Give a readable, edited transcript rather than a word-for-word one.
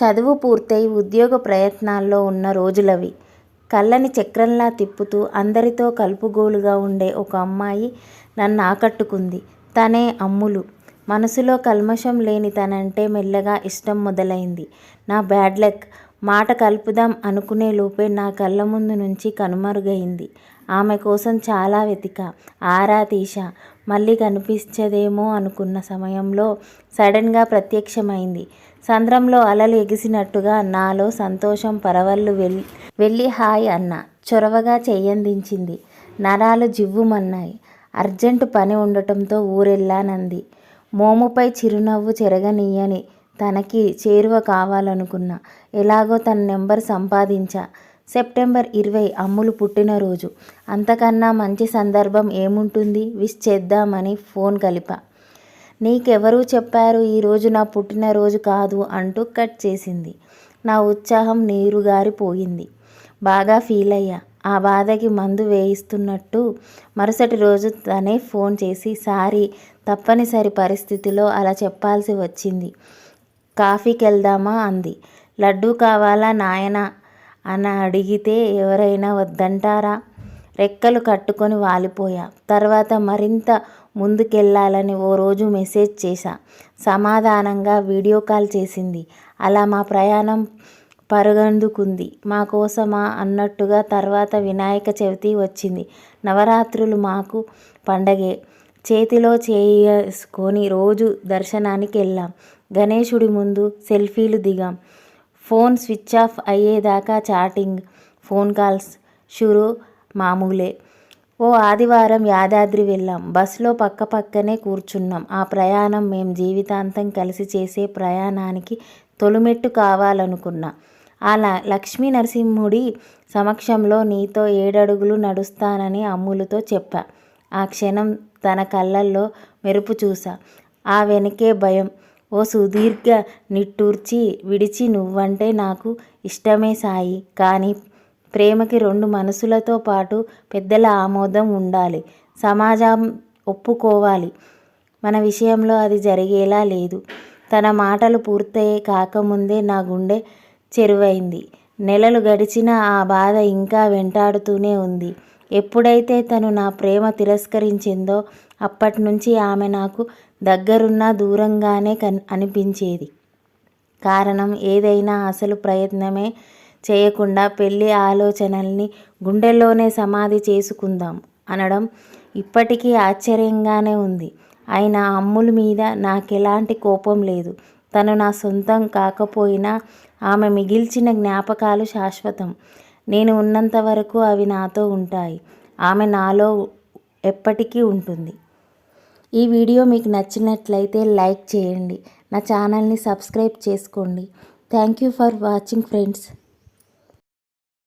చదువు పూర్తయి ఉద్యోగ ప్రయత్నాల్లో ఉన్న రోజులవి. కళ్ళని చక్రంలా తిప్పుతూ అందరితో కలుపుగోలుగా ఉండే ఒక అమ్మాయి నన్నాకట్టుకుంది. తనే అమ్ములు. మనసులో కల్మషం లేని తనంటే మెల్లగా ఇష్టం మొదలైంది. నా బ్యాడ్ లక్. మాట కలుపుదాం అనుకునే లోపే నా కళ్ళ ముందు నుంచి కనుమరుగైంది. ఆమె కోసం చాలా వెతికా, ఆరా తీశా. మళ్ళీ కనిపించదేమో అనుకున్న సమయంలో సడన్గా ప్రత్యక్షమైంది. సంద్రంలో అలలు ఎగిసినట్టుగా నాలో సంతోషం పరవళ్ళు వెళ్ళి హాయ్ అన్నా. చొరవగా చెయ్యందించింది. నరాలు జివ్వుమన్నాయి. అర్జెంటు పని ఉండటంతో ఊరెళ్ళానంది. మోముపై చిరునవ్వు చెరగనీయని తనకి చేరువ కావాలనుకున్నా. ఎలాగో తన నెంబర్ సంపాదించా. సెప్టెంబర్ 20 అమ్ములు పుట్టినరోజు. అంతకన్నా మంచి సందర్భం ఏముంటుంది? విష్ చేద్దామని ఫోన్ కలిపా. నీకెవరూ చెప్పారు ఈరోజు నా పుట్టినరోజు కాదు అంటూ కట్ చేసింది. నా ఉత్సాహం నీరుగారిపోయింది. బాగా ఫీల్ అయ్యా. ఆ బాధకి మందు వేయిస్తున్నట్టు మరుసటి రోజు తనే ఫోన్ చేసి సారీ, తప్పనిసరి పరిస్థితిలో అలా చెప్పాల్సి వచ్చింది. కాఫీకెళ్దామా అంది. లడ్డూ కావాలా నాయనా అని అడిగితే ఎవరైనా వద్దంటారా? రెక్కలు కట్టుకొని వాలిపోయా. తర్వాత మరింత ముందుకెళ్ళాలని ఓ రోజు మెసేజ్ చేశా. సమాధానంగా వీడియో కాల్ చేసింది. అలా మా ప్రయాణం పరుగందుకుంది. మా కోసమా అన్నట్టుగా. తర్వాత వినాయక చవితి వచ్చింది. నవరాత్రులు మాకు పండగే. చేతిలో చేసుకొని రోజు దర్శనానికి వెళ్ళాం. గణేశుడి ముందు సెల్ఫీలు దిగాం. ఫోన్ స్విచ్ ఆఫ్ అయ్యేదాకా చాటింగ్, ఫోన్ కాల్స్ షురూ మామూలే. ఓ ఆదివారం యాదాద్రి వెళ్ళాం. బస్సులో పక్కపక్కనే కూర్చున్నాం. ఆ ప్రయాణం మేం జీవితాంతం కలిసి చేసే ప్రయాణానికి తొలిమెట్టు కావాలనుకున్నా. ఆ లక్ష్మీ నరసింహుడి సమక్షంలో నీతో 7 అడుగులు నడుస్తానని అమ్ములుతో చెప్పా. ఆ క్షణం తన కళ్ళల్లో మెరుపు చూసా. ఆ వెనకే భయం. ఓ సుదీర్ఘ నిట్టూర్చి విడిచి నువ్వంటే నాకు ఇష్టమే సాయి. కానీ ప్రేమకి 2 మనసులతో పాటు పెద్దల ఆమోదం ఉండాలి. సమాజం ఒప్పుకోవాలి. మన విషయంలో అది జరిగేలా లేదు. తన మాటలు పూర్తయ్యే కాకముందే నా గుండె చెరువైంది. నెలలు గడిచినా ఆ బాధ ఇంకా వెంటాడుతూనే ఉంది. ఎప్పుడైతే తను నా ప్రేమ తిరస్కరించిందో అప్పట్నుంచి ఆమె నాకు దగ్గరున్నా దూరంగానే అనిపించేది. కారణం ఏదైనా అసలు ప్రయత్నమే చేయకుండా పెళ్లి ఆలోచనల్ని గుండెల్లోనే సమాధి చేసుకుందాం అనడం ఇప్పటికీ ఆశ్చర్యంగానే ఉంది. అయినా అమ్ములు మీద నాకెలాంటి కోపం లేదు. తను నా సొంతం కాకపోయినా ఆమె మిగిల్చిన జ్ఞాపకాలు శాశ్వతం. నేను ఉన్నంత వరకు అవి నాతో ఉంటాయి. ఆమె నాలో ఎప్పటికీ ఉంటుంది. ఈ వీడియో మీకు నచ్చినట్లయితే లైక్ చేయండి. నా ఛానల్ని సబ్స్క్రైబ్ చేసుకోండి. Thank you for watching friends.